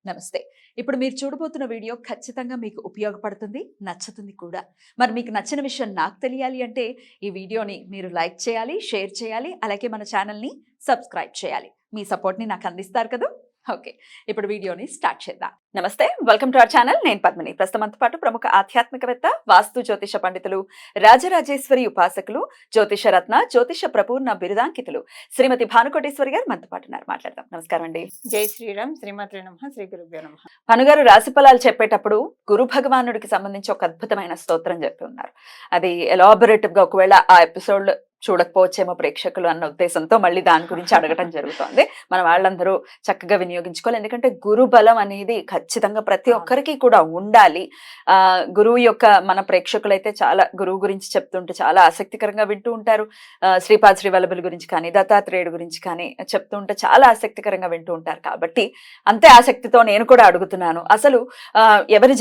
నమస్తే. ఇప్పుడు మీరు చూడబోతున్న వీడియో ఖచ్చితంగా మీకు ఉపయోగపడుతుంది, నచ్చుతుంది కూడా. మరి మీకు నచ్చిన విషయం నాకు తెలియాలి అంటే ఈ వీడియోని మీరు లైక్ చేయాలి, షేర్ చేయాలి, అలాగే మన ఛానల్‌ని సబ్స్క్రైబ్ చేయాలి. మీ సపోర్ట్‌ని నాకు అందిస్తారు కదూ! ఓకే. ఇప్పుడు వీడియోని స్టార్ట్ చేద్దాం. నమస్తే, వెల్కమ్ టు అవర్ ఛానల్. నేను పద్మిని. ప్రస్తుతంతో పాటు ప్రముఖ ఆధ్యాత్మికవేత్త, వాస్తు జ్యోతిష పండితులు, రాజరాజేశ్వరి ఉపాసకులు, జ్యోతిష రత్న, జ్యోతిష ప్రపూర్ణ బిరుదాంకితులు శ్రీమతి భానుకోటేశ్వరి గారు మనతో పాటు ఉన్నారు. మాట్లాడదాం. నమస్కారం అండి. జై శ్రీరామ్. శ్రీమాత్రే నమః. శ్రీ గురుభ్యో నమః. భానుగారు రాశి ఫలాలు చెప్పేటప్పుడు గురు భగవానుడికి సంబంధించి ఒక అద్భుతమైన స్తోత్రం చెప్పి ఉన్నారు. అది ఎలాబొరేటివ్ గా ఒకవేళ ఆ ఎపిసోడ్ చూడకపోవచ్చేమో ప్రేక్షకులు అన్న ఉద్దేశంతో మళ్ళీ దాని గురించి అడగటం జరుగుతోంది. మన వాళ్ళందరూ చక్కగా వినియోగించుకోవాలి. ఎందుకంటే గురు బలం అనేది ఖచ్చితంగా ప్రతి ఒక్కరికి కూడా ఉండాలి. గురువు యొక్క మన ప్రేక్షకులైతే చాలా గురువు గురించి చెప్తుంటే చాలా ఆసక్తికరంగా వింటూ ఉంటారు. శ్రీపాద శ్రీవల్లభుల గురించి కానీ, దత్తాత్రేయుడు గురించి కానీ చెప్తూ ఉంటే చాలా ఆసక్తికరంగా వింటూ ఉంటారు. కాబట్టి అంతే ఆసక్తితో నేను కూడా అడుగుతున్నాను. అసలు ఎవరి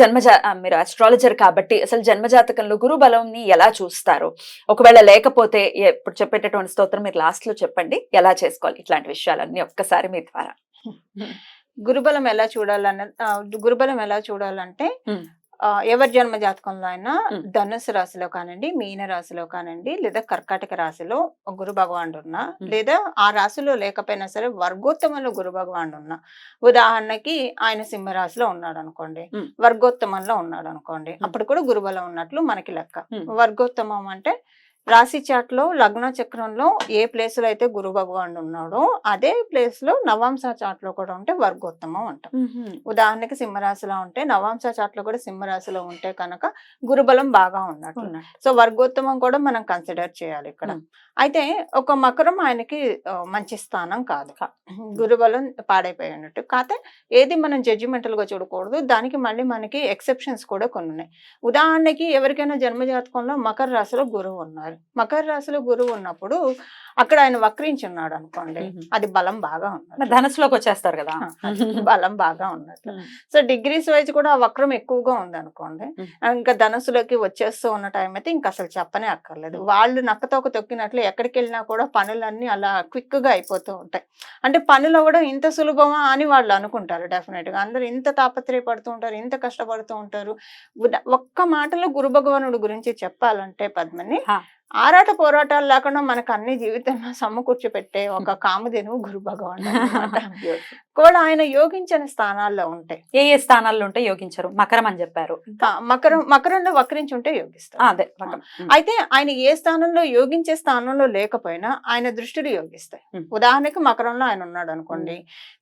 మీరు ఆస్ట్రాలజర్ కాబట్టి అసలు జన్మజాతకంలో గురు బలంని ఎలా చూస్తారు? ఒకవేళ లేకపోతే ఇప్పుడు చెప్పేటటువంటి స్తోత్రం మీరు లాస్ట్ లో చెప్పండి, ఎలా చేసుకోవాలి ఇట్లాంటి విషయాలన్నీ ఒక్కసారి మీ ద్వారా. గురుబలం ఎలా చూడాలంటే ఎవరి జన్మ జాతకంలో అయినా ధనుసు రాశిలో కానివ్వండి, మీన రాశిలో కానివ్వండి, లేదా కర్కాటక రాశిలో గురు భగవానుడు ఉన్నా, లేదా ఆ రాశిలో లేకపోయినా సరే వర్గోత్తమంలో గురు భగవానుడు ఉన్నా, ఉదాహరణకి ఆయన సింహరాశిలో ఉన్నాడు అనుకోండి, వర్గోత్తమంలో ఉన్నాడు అనుకోండి, అప్పుడు కూడా గురుబలం ఉన్నట్లు మనకి లెక్క. వర్గోత్తమం అంటే రాశి చాట్ లో లగ్న చక్రంలో ఏ ప్లేస్ లో అయితే గురు భగవానుడు ఉన్నాడో అదే ప్లేస్ లో నవాంశ చాట్ లో కూడా ఉంటే వర్గోత్తమం అంటాం. ఉదాహరణకి సింహరాశిలో ఉంటే నవాంశ చాట్ లో కూడా సింహరాశిలో ఉంటే కనుక గురుబలం బాగా ఉన్నట్టు. సో వర్గోత్తమం కూడా మనం కన్సిడర్ చేయాలి ఇక్కడ. అయితే ఒక మకరం ఆయనకి మంచి స్థానం కాదు, గురుబలం పాడైపోయి ఉన్నట్టు. కాకపోతే ఏది మనం జడ్జిమెంటల్ గా చూడకూడదు, దానికి మళ్ళీ మనకి ఎక్సెప్షన్స్ కూడా కొన్ని ఉన్నాయి. ఉదాహరణకి ఎవరికైనా జన్మజాతకంలో మకర రాశిలో గురువు ఉన్నారు, మకర రాశిలో గురువు ఉన్నప్పుడు అక్కడ ఆయన వక్రించి ఉన్నాడు అనుకోండి, అది బలం బాగా ఉన్నది. ధనుసులోకి వచ్చేస్తారు కదా, బలం బాగా ఉన్నట్లు. సో డిగ్రీస్ వైజ్ కూడా ఆ వక్రం ఎక్కువగా ఉంది అనుకోండి, ఇంకా ధనుసులోకి వచ్చేస్తూ ఉన్న టైం అయితే ఇంకా అసలు చెప్పనే అక్కర్లేదు. వాళ్ళు నక్కతోక తొక్కినట్లు ఎక్కడికి వెళ్ళినా కూడా పనులన్నీ అలా క్విక్ గా అయిపోతూ ఉంటాయి. అంటే పనులు కూడా ఇంత సులభమా అని వాళ్ళు అనుకుంటారు. డెఫినెట్ గా అందరూ ఇంత తాపత్రయపడుతూ ఉంటారు, ఇంత కష్టపడుతూ ఉంటారు. ఒక్క మాటలో గురు భగవానుడు గురించి చెప్పాలంటే పద్మని, ఆరాట పోరాటాలు లేకుండా మనకు అన్ని జీవితంలో సమకూర్చి పెట్టే ఒక కామధేనువు గురు భగవానుడు కూడా. ఆయన యోగించని స్థానాల్లో ఉంటాయి. ఏ ఏ స్థానాల్లో ఉంటే యోగించరు? మకరం అని చెప్పారు. మకరంలో వక్రించి ఉంటే యోగిస్తారు. అదే అయితే ఆయన ఏ స్థానంలో యోగించే స్థానంలో లేకపోయినా ఆయన దృష్టిని యోగిస్తాయి. ఉదాహరణకి మకరంలో ఆయన ఉన్నాడు అనుకోండి,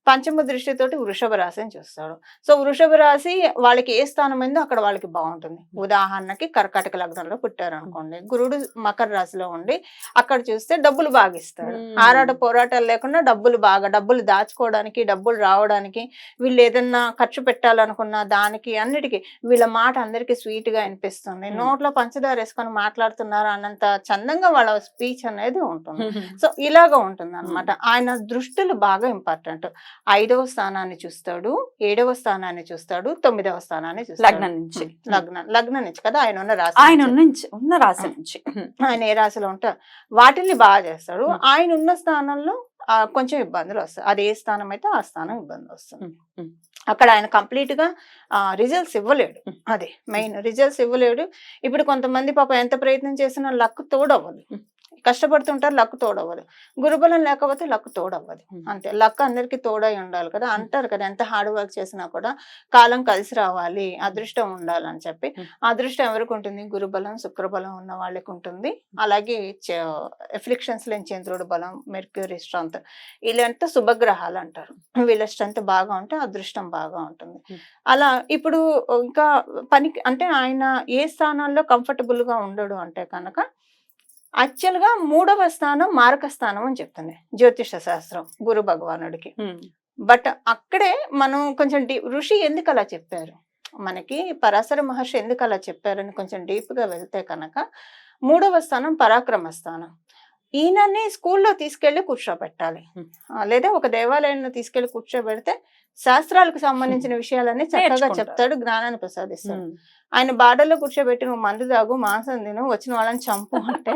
పంచమ దృష్టితోటి వృషభ రాశిని చూస్తాడు. సో వృషభ రాశి వాళ్ళకి ఏ స్థానం అయిందో అక్కడ వాళ్ళకి బాగుంటుంది. ఉదాహరణకి కర్కాటక లగ్నంలో పుట్టారు అనుకోండి, గురుడు మకర రాశిలో ఉండి అక్కడ చూస్తే డబ్బులు బాగా ఇస్తాడు. ఆరాట పోరాటాలు లేకుండా డబ్బులు దాచుకోవడానికి, డబ్బులు రావడానికి, వీళ్ళు ఏదన్నా ఖర్చు పెట్టాలనుకున్న దానికి అన్నిటికీ వీళ్ళ మాట అందరికి స్వీట్ గా అనిపిస్తుంది. నోట్లో పంచదార వేసుకొని మాట్లాడుతున్నారు అన్నంత చందంగా వాళ్ళ స్పీచ్ అనేది ఉంటుంది. సో ఇలాగా ఉంటుంది అనమాట. ఆయన దృష్టిలు బాగా ఇంపార్టెంట్. 5వ స్థానాన్ని చూస్తాడు, 7వ స్థానాన్ని చూస్తాడు, 9వ స్థానాన్ని చూస్తాడు. లగ్నం నుంచి కదా ఆయన ఉన్న రాశి నుంచి ఆయన ఏ రాశిలో ఉంటారు వాటిని బాగా చేస్తాడు. ఆయన ఉన్న స్థానంలో కొంచెం ఇబ్బందులు వస్తాయి. అది ఏ స్థానం అయితే ఆ స్థానం ఇబ్బంది వస్తుంది. అక్కడ ఆయన కంప్లీట్ గా రిజల్ట్స్ ఇవ్వలేడు. అదే మెయిన్, రిజల్ట్స్ ఇవ్వలేడు. ఇప్పుడు కొంతమంది పాపం ఎంత ప్రయత్నం చేసినా లక్ తోడవ్వదు, కష్టపడుతుంటారు, లక్ తోడవ్వదు. గురుబలం లేకపోతే లక్ తోడవ్వదు. అంతే, లక్ అందరికి తోడై ఉండాలి కదా అంటారు కదా. ఎంత హార్డ్ వర్క్ చేసినా కూడా కాలం కలిసి రావాలి, అదృష్టం ఉండాలని చెప్పి. అదృష్టం ఎవరికి ఉంటుంది? గురుబలం, శుక్రబలం ఉన్న వాళ్ళకి ఉంటుంది. అలాగే ఎఫ్లిక్షన్స్ లేని చంద్రుడు బలం, మెర్క్యూరీ స్ట్రెంత్, వీళ్ళంతా శుభగ్రహాలు అంటారు. వీళ్ళ స్ట్రెంత్ బాగా ఉంటే అదృష్టం బాగా ఉంటుంది. అలా ఇప్పుడు ఇంకా పనికి అంటే ఆయన ఏ స్థానాల్లో కంఫర్టబుల్ గా ఉండడు అంటే కనుక యాక్చువల్ గా 3వ స్థానం మారక స్థానం అని చెప్తుంది జ్యోతిష శాస్త్రం గురు భగవానుడికి. బట్ అక్కడే మనం కొంచెం ఋషి ఎందుకు అలా చెప్పారు, మనకి పరాశర మహర్షి ఎందుకు అలా చెప్పారని కొంచెం డీప్ గా వెళ్తే కనుక 3వ స్థానం పరాక్రమ స్థానం. ఈయనని స్కూల్లో తీసుకెళ్లి కూర్చోబెట్టాలి, లేదా ఒక దేవాలయంలో తీసుకెళ్లి కూర్చోబెడితే శాస్త్రాలకు సంబంధించిన విషయాలన్నీ చక్కగా చెప్తాడు, జ్ఞానాన్ని ప్రసాదిస్తాడు. ఆయన బార్డర్లో కూర్చోబెట్టి నువ్వు మందు తాగు, మాంసం తిను, వచ్చిన వాళ్ళని చంపు అంటే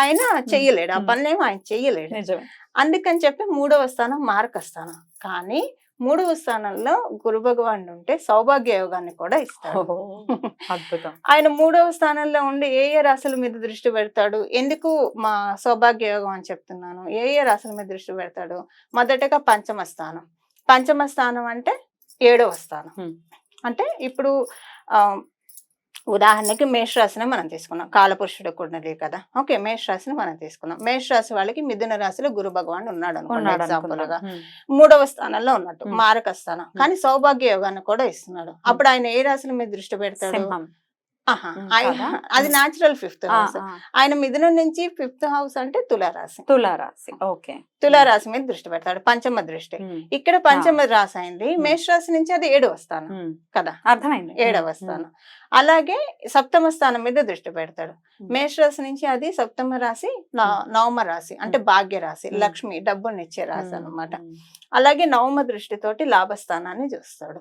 ఆయన చెయ్యలేడు. ఆ పనులేమో ఆయన చెయ్యలేడు. అందుకని చెప్పి 3వ స్థానం మారక స్థానం. కానీ 3వ స్థానంలో గురు భగవానుడు ఉంటే సౌభాగ్య యోగాన్ని కూడా ఇస్తాడు. అద్భుతం. ఆయన 3వ స్థానంలో ఉండి ఏ ఏ రాశుల మీద దృష్టి పెడతాడు? ఎందుకు మా సౌభాగ్య యోగం అని చెప్తున్నాను? ఏ ఏ రాశుల మీద దృష్టి పెడతాడు? మొదటగా పంచమ స్థానం. పంచమ స్థానం అంటే 7వ స్థానం. అంటే ఇప్పుడు ఉదాహరణకి మేషరాశిని మనం తీసుకున్నాం. కాలపురుషుడు కుండలి కదా. ఓకే, మేషరాశిని మనం తీసుకున్నాం. మేషరాశి వాళ్ళకి మిథున రాశిలో గురు భగవానుడు ఉన్నాడు అనుకోండి ఎగ్జాంపుల్ గా. 3వ స్థానంలో ఉన్నట్టు మారక స్థానం. కానీ సౌభాగ్య యోగాన్ని కూడా ఇస్తున్నాడు. అప్పుడు ఆయన ఏ రాశుల మీద దృష్టి పెడతాడు? అది న్యాచురల్ 5th హౌస్. ఆయన మిథునం నుంచి 5th హౌస్ అంటే తులారాశి. ఓకే, తులారాశి మీద దృష్టి పెడతాడు. పంచమ దృష్టి. ఇక్కడ పంచమ రాశి అయింది. మేషరాశి నుంచి అది 7వ స్థానం కదా. అర్థమైంది. 7వ స్థానం. అలాగే సప్తమ స్థానం మీద దృష్టి పెడతాడు. మేషరాశి నుంచి అది సప్తమ రాశి, నవమ రాశి అంటే భాగ్య రాశి, లక్ష్మి డబ్బునిచ్చే రాశి అన్నమాట. అలాగే నవమ దృష్టితోటి లాభస్థానాన్ని చూస్తాడు.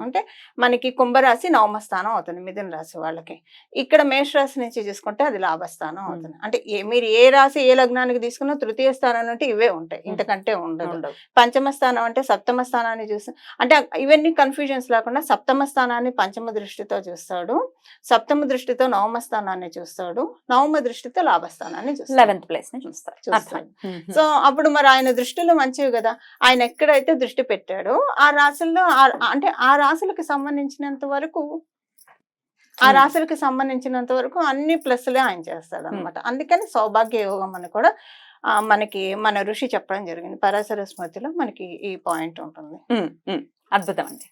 అంటే మనకి కుంభరాశి నవమ స్థానం అవుతుంది మిథున రాశి వాళ్ళకి. ఇక్కడ మేషరాశి నుంచి చూసుకుంటే అది లాభస్థానం అవుతుంది. అంటే మీరు ఏ రాశి ఏ లగ్నానికి తీసుకున్నా తృతీయ స్థానం అంటే ఇవే ఉంటాయి, ఇంతకంటే ఉండదు. పంచమ స్థానం అంటే సప్తమ స్థానాన్ని చూసి, అంటే ఇవన్నీ కన్ఫ్యూజన్స్ లేకుండా సప్తమ స్థానాన్ని పంచమ దృష్టితో చూస్తాడు, సప్తమ దృష్టితో నవమ స్థానాన్ని చూస్తాడు, నవమ దృష్టితో లాభస్థానాన్ని చూస్తాడు, 11th ప్లేస్ ని చూస్తాడు. సో అప్పుడు మరి ఆయన దృష్టిలో మంచివి కదా. ఆయన ఎక్కడైతే దృష్టి పెట్టాడో ఆ రాశుల్లో అంటే ఆ రాశులకు సంబంధించినంత వరకు అన్ని ప్లస్లే ఆయన చేస్తాడు అనమాట. అందుకని సౌభాగ్య యోగం అని కూడా మనకి మన ఋషి చెప్పడం జరిగింది. పరాశర స్మృతిలో మనకి ఈ పాయింట్ ఉంటుంది. అద్భుతం అండి.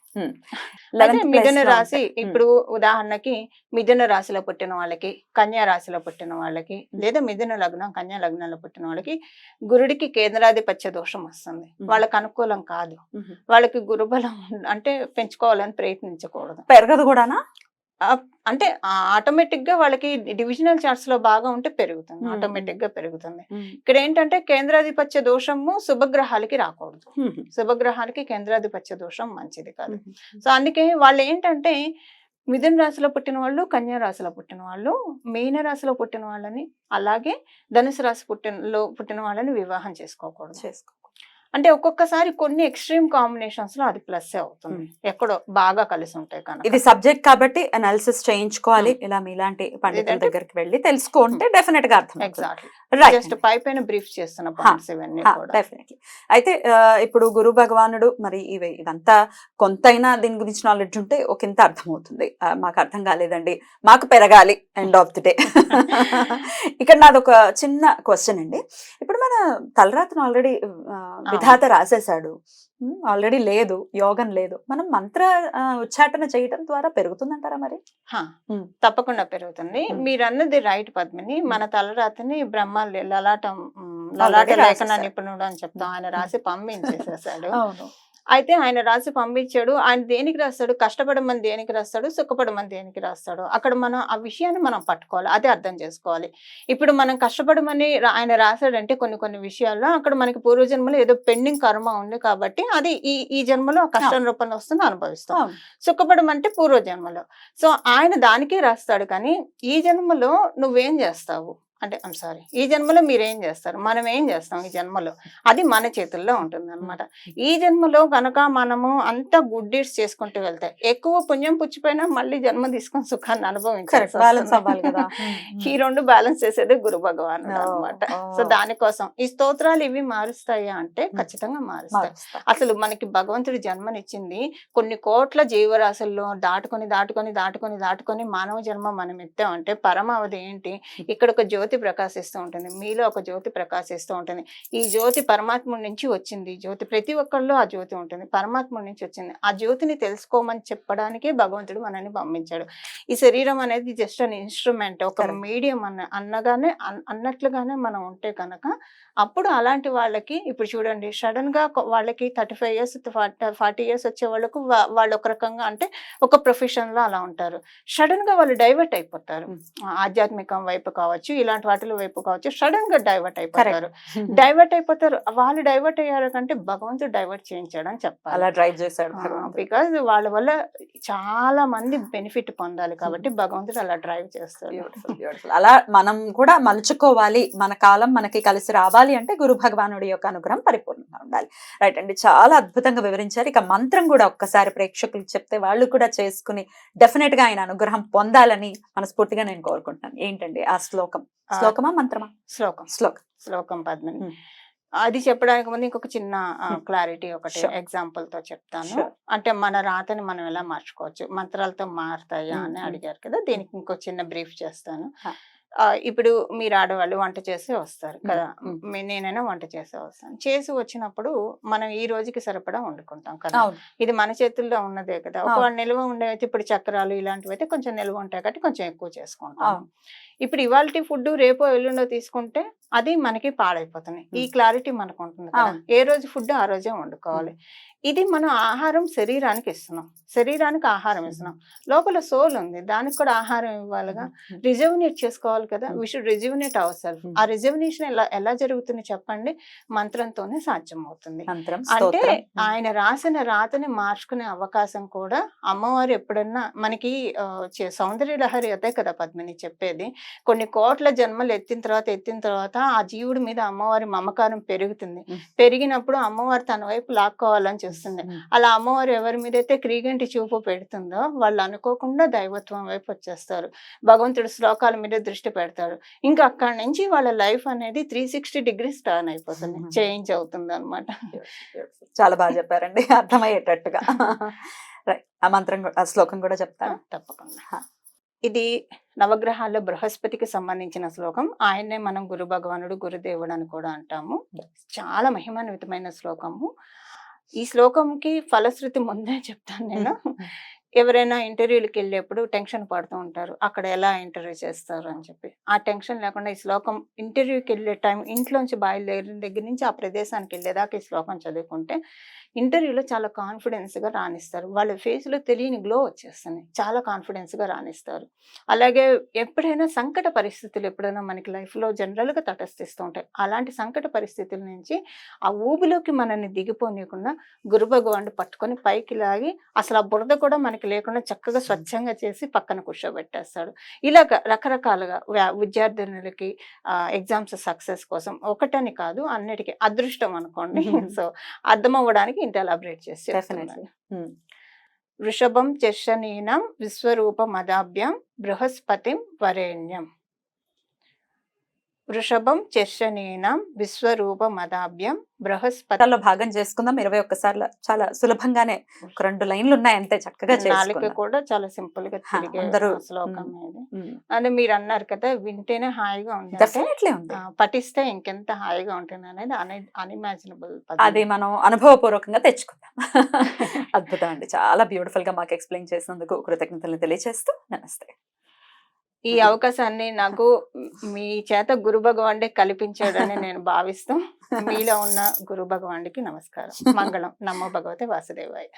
మిథున రాశి ఇప్పుడు ఉదాహరణకి మిథున రాశిలో పుట్టిన వాళ్ళకి, కన్యా రాశిలో పుట్టిన వాళ్ళకి, లేదా మిథున లగ్నం కన్యా లగ్నంలో పుట్టిన వాళ్ళకి గురుడికి కేంద్రాధిపత్య దోషం వస్తుంది. వాళ్ళకి అనుకూలం కాదు. వాళ్ళకి గురుబలం అంటే పెంచుకోవాలని ప్రయత్నించకూడదు. పెరగదు కూడానా? అంటే ఆటోమేటిక్ గా వాళ్ళకి డివిజనల్ చార్ట్స్ లో బాగా ఉంటే పెరుగుతుంది, ఆటోమేటిక్ గా పెరుగుతుంది. ఇక్కడ ఏంటంటే కేంద్రాధిపత్య దోషము శుభగ్రహాలకి రాకూడదు. శుభగ్రహాలకి కేంద్రాధిపత్య దోషం మంచిది కాదు. సో అందుకే వాళ్ళు ఏంటంటే మిథున రాశిలో పుట్టిన వాళ్ళు, కన్యా రాశిలో పుట్టిన వాళ్ళు, మీన రాశిలో పుట్టిన వాళ్ళని, అలాగే ధనుసు రాశి పుట్టిన వాళ్ళని వివాహం చేసుకోకూడదు. అంటే ఒక్కొక్కసారి కొన్ని ఎక్స్ట్రీమ్ కాంబినేషన్స్ లో అది ప్లస్ అవుతుంది, ఎక్కడో బాగా కలిసి ఉంటాయి కనుక. ఇది సబ్జెక్ట్ కాబట్టి అనాలిసిస్ చేయించుకోవాలి. ఇలా మీలాంటి పండితుల దగ్గరికి వెళ్ళి తెలుసుకుంటే డెఫినెట్ గా అర్థం. ఎగ్జాక్ట్లీ. జస్ట్ పైన బ్రీఫ్ చేస్తున్న పాయింట్స్ ఇవన్నీ కూడా. డెఫినెట్లీ. అయితే ఇప్పుడు గురు భగవానుడు మరి ఇదంతా కొంతైనా దీని గురించి నాలెడ్జ్ ఉంటే ఒకంత అర్థమవుతుంది. మాకు అర్థం కాలేదండి, మాకు పెరగాలి ఎండ్ ఆఫ్ ది డే. ఇక్కడ నాది ఒక చిన్న క్వశ్చన్ అండి. ఇప్పుడు మన తలరాతను ఆల్రెడీ విధాత రాసేశాడు, ఆల్రెడీ లేదు, యోగం లేదు. మనం మంత్ర ఉచ్చాటన చేయడం ద్వారా పెరుగుతుందంటారా? మరి తప్పకుండా పెరుగుతుంది. మీరు అన్నది రైట్ పద్మిని. మన తలరాతని బ్రహ్మ లలాట లేఖన నిపుణుడు అని చెప్తాం. ఆయన రాసి పంపించేసేసాడు. అయితే ఆయన రాసి పంపించాడు. ఆయన దేనికి రాస్తాడు? కష్టపడమని దేనికి రాస్తాడు? సుఖపడమని దేనికి రాస్తాడు? అక్కడ మనం ఆ విషయాన్ని మనం పట్టుకోవాలి, అదే అర్థం చేసుకోవాలి. ఇప్పుడు మనం కష్టపడమని ఆయన రాశాడంటే కొన్ని విషయాల్లో అక్కడ మనకి పూర్వజన్మలో ఏదో పెండింగ్ కర్మ ఉంది కాబట్టి అది ఈ జన్మలో ఆ కష్టం రూపంలో వస్తుంది, అనుభవిస్తాం. సుఖపడమంటే పూర్వజన్మలో. సో ఆయన దానికే రాస్తాడు. కానీ ఈ జన్మలో నువ్వేం చేస్తావు అంటే సారీ, ఈ జన్మలో మీరేం చేస్తారు, మనం ఏం చేస్తాం ఈ జన్మలో, అది మన చేతుల్లో ఉంటుంది అనమాట. ఈ జన్మలో కనుక మనము అంత గుడ్ డీడ్స్ చేసుకుంటూ వెళ్తే ఎక్కువ పుణ్యం పుచ్చిపోయినా మళ్ళీ జన్మ తీసుకొని సుఖాన్ని అనుభవించాలి. ఈ రెండు బ్యాలెన్స్ చేసేది గురు భగవానుడు అనమాట. సో దానికోసం ఈ స్తోత్రాలు ఇవి మారుస్తాయా అంటే ఖచ్చితంగా మారుస్తాయి. అసలు మనకి భగవంతుడి జన్మనిచ్చింది కొన్ని కోట్ల జీవరాశుల్లో దాటుకొని మానవ జన్మ మనం ఎత్తామంటే పరమావధి ఏంటి? ఇక్కడ ఒక జ్యోతి ప్రకాశిస్తూ ఉంటుంది, మీలో ఒక జ్యోతి ప్రకాశిస్తూ ఉంటుంది. ఈ జ్యోతి పరమాత్ముడి నుంచి వచ్చింది. జ్యోతి ప్రతి ఒక్కరిలో ఆ జ్యోతి ఉంటుంది, పరమాత్ముడి నుంచి వచ్చింది. ఆ జ్యోతిని తెలుసుకోమని చెప్పడానికే భగవంతుడు మనల్ని పంపించాడు. ఈ శరీరం అనేది జస్ట్ అన్ ఇన్స్ట్రుమెంట్, ఒక మీడియం అన్నట్లుగానే మనం ఉంటే కనుక అప్పుడు అలాంటి వాళ్ళకి ఇప్పుడు చూడండి, సడన్ గా వాళ్ళకి 35 years 40 years వచ్చే వాళ్ళకు వాళ్ళు ఒక రకంగా అంటే ఒక ప్రొఫెషన్ లో అలా ఉంటారు. సడన్ గా వాళ్ళు డైవర్ట్ అయిపోతారు, ఆధ్యాత్మికం వైపు కావచ్చు, ఇలాంటి వాటిల వైపు కావచ్చు. సడన్ గా డైవర్ట్ అయిపోతారు. వాళ్ళు డైవర్ట్ అయ్యారు కంటే భగవంతుడు డైవర్ట్ చేయించాడు అని చెప్పాలి. అలా డ్రైవ్ చేశాడు బికాజ్ వాళ్ళ వల్ల చాలా మంది బెనిఫిట్ పొందాలి కాబట్టి భగవంతుడు అలా డ్రైవ్ చేస్తాడు. అలా మనం కూడా మలుచుకోవాలి, మన కాలం మనకి కలిసి రావాలి అవ్వాలి అంటే గురు భగవానుడి యొక్క అనుగ్రహం పరిపూర్ణంగా ఉండాలి. రైట్ అండి, చాలా అద్భుతంగా వివరించారు. ఇక మంత్రం కూడా ఒక్కసారి ప్రేక్షకులకు చెప్తే వాళ్ళు కూడా చేసుకుని డెఫినెట్ గా ఆయన అనుగ్రహం పొందాలని మనస్ఫూర్తిగా నేను కోరుకుంటున్నాను. ఏంటండి ఆ శ్లోకం? శ్లోకమా మంత్రమా? శ్లోకం శ్లోకం. శ్లోకం పద్మిని. ఉమ్. అది చెప్పడానికి ముందు ఇంకొక చిన్న Hmm. క్లారిటీ ఒకటి Sure. ఎగ్జాంపుల్ తో చెప్తాను. Sure. అంటే మన రాతని మనం ఎలా మార్చుకోవచ్చు, మంత్రాలతో మారుతాయా అని అడిగారు కదా, దీనికి ఇంకో చిన్న బ్రీఫ్ చేస్తాను. Huh. ఇప్పుడు మీరు ఆడవాళ్ళు వంట చేసి వస్తారు కదా, Hmm. నేనైనా వంట చేసి వస్తాను. చేసి వచ్చినప్పుడు మనం ఈ రోజుకి సరిపడా వండుకుంటాం కదా, అవును. ఇది మన చేతుల్లో ఉన్నదే కదా. అవును. ఒకవేళ నిల్వ ఉండేవి ఇప్పుడు చక్రాలు ఇలాంటివి అయితే కొంచెం నిల్వ ఉంటాయి కాబట్టి కొంచెం ఎక్కువ చేసుకుంటాం. అవును. ఇప్పుడు ఇవాళ ఫుడ్ రేపో ఎల్లుండో తీసుకుంటే అది మనకి పాడైపోతుంది. ఈ క్లారిటీ మనకు ఉంటుంది కదా, అవును. ఏ రోజు ఫుడ్ ఆ రోజే వండుకోవాలి. ఇది మనం ఆహారం శరీరానికి ఇస్తున్నాం, శరీరానికి ఆహారం ఇస్తున్నాం. లోపల సోల్ ఉంది, దానికి కూడా ఆహారం ఇవ్వాలిగా, రిజర్వినేట్ చేసుకోవాలి కదా. We should rejuvenate our self. ఆ రిజర్వినేషన్ ఎలా జరుగుతుంది చెప్పండి? మంత్రంతోనే సాధ్యం అవుతుంది. మంత్రం, అంటే స్తోత్రం. ఆయన రాసిన రాతని మార్చుకునే అవకాశం కూడా అమ్మవారు ఎప్పుడన్నా మనకి సౌందర్య లహరి అదే కదా పద్మిని చెప్పేది. కొన్ని కోట్ల జన్మలు ఎత్తిన తర్వాత ఆ జీవుడి మీద అమ్మవారి మమకారం పెరుగుతుంది. పెరిగినప్పుడు అమ్మవారు తన వైపు లాక్కోవాలని చూస్తుంది. అలా అమ్మవారు ఎవరి మీద అయితే క్రీగంటి చూపు పెడుతుందో వాళ్ళు అనుకోకుండా దైవత్వం వైపు వచ్చేస్తారు. భగవంతుడు శ్లోకాల మీద దృష్టి పెడతాడు. ఇంకా అక్కడి నుంచి వాళ్ళ లైఫ్ అనేది 360 degrees టర్న్ అయిపోతుంది, చేంజ్ అవుతుంది అనమాట. చాలా బాగా చెప్పారండి, అర్థమయ్యేటట్టుగా. రైట్, ఆ మంత్రం ఆ శ్లోకం కూడా చెప్తారా? తప్పకుండా. ఇది నవగ్రహాల్లో బృహస్పతికి సంబంధించిన శ్లోకం. ఆయన్నే మనం గురు భగవానుడు, గురుదేవుడు అని కూడా అంటాము. చాలా మహిమాన్వితమైన శ్లోకము. ఈ శ్లోకంకి ఫలశ్రుతి ముందే చెప్తాను నేను. ఎవరైనా ఇంటర్వ్యూలకు వెళ్ళేప్పుడు టెన్షన్ పడుతూ ఉంటారు, అక్కడ ఎలా ఇంటర్వ్యూ చేస్తారు అని చెప్పి. ఆ టెన్షన్ లేకుండా ఈ శ్లోకం ఇంటర్వ్యూకి వెళ్ళే టైం, ఇంట్లోంచి బయలుదేరిన దగ్గర నుంచి ఆ ప్రదేశానికి వెళ్ళేదాకా ఈ శ్లోకం చదువుకుంటే ఇంటర్వ్యూలో చాలా కాన్ఫిడెన్స్గా రాణిస్తారు. వాళ్ళ ఫేస్లో తెలియని గ్లో వచ్చేస్తుంది, చాలా కాన్ఫిడెన్స్గా రాణిస్తారు. అలాగే ఎప్పుడైనా సంకట పరిస్థితులు ఎప్పుడైనా మనకి లైఫ్లో జనరల్గా తటస్థిస్తూ ఉంటాయి. అలాంటి సంకట పరిస్థితుల నుంచి ఆ ఊబిలోకి మనల్ని దిగిపోనీయకుండా గురు భగవానుడు పట్టుకొని పైకి లాగి అసలు ఆ బురద కూడా మనకి లేకుండా చక్కగా స్వచ్ఛంగా చేసి పక్కన కూర్చోబెట్టేస్తాడు. ఇలాగ రకరకాలుగా విద్యార్థినులకి ఎగ్జామ్స్ సక్సెస్ కోసం ఒకటని కాదు అన్నిటికీ అదృష్టం అనుకోండి. సో అర్థం అవ్వడానికి ఇంత ఎలాబరేట్ చేసి వృషభం చర్షనీనం విశ్వరూప మదాభ్యం బృహస్పతిం వరేణ్యం. వృషభం చర్షనీనం విశ్వరూప మదాభ్యం బృహస్పతి. భాగం చేసుకుందాం 21 సార్లు, చాలా సులభంగానే. ఒక 2 లైన్లు ఉన్నాయి అంతే, చక్కగా నాలుక కూడా చాలా సింపుల్ గా తిరిగే శ్లోకం ఇది. అని మీరు అన్నారు కదా, వింటేనే హాయిగా ఉంది, డెఫినెట్లీ ఉంది, పఠిస్తే ఇంకెంత హాయిగా ఉంటుంది అనేది అన్ఇమాజినబుల్. అది మనం అనుభవపూర్వకంగా తెచ్చుకుందాం. అద్భుతం అండి, చాలా బ్యూటిఫుల్ గా మాకు ఎక్స్ప్లెయిన్ చేసినందుకు కృతజ్ఞతలు తెలియజేస్తూ నమస్తే. ఈ అవకాశాన్ని నాకు మీ చేత గురు భగవానుడే కల్పించాడని నేను భావిస్తూ మీలో ఉన్న గురు భగవానుడికి నమస్కారం. మంగళం. నమో భగవతే వాసుదేవాయ.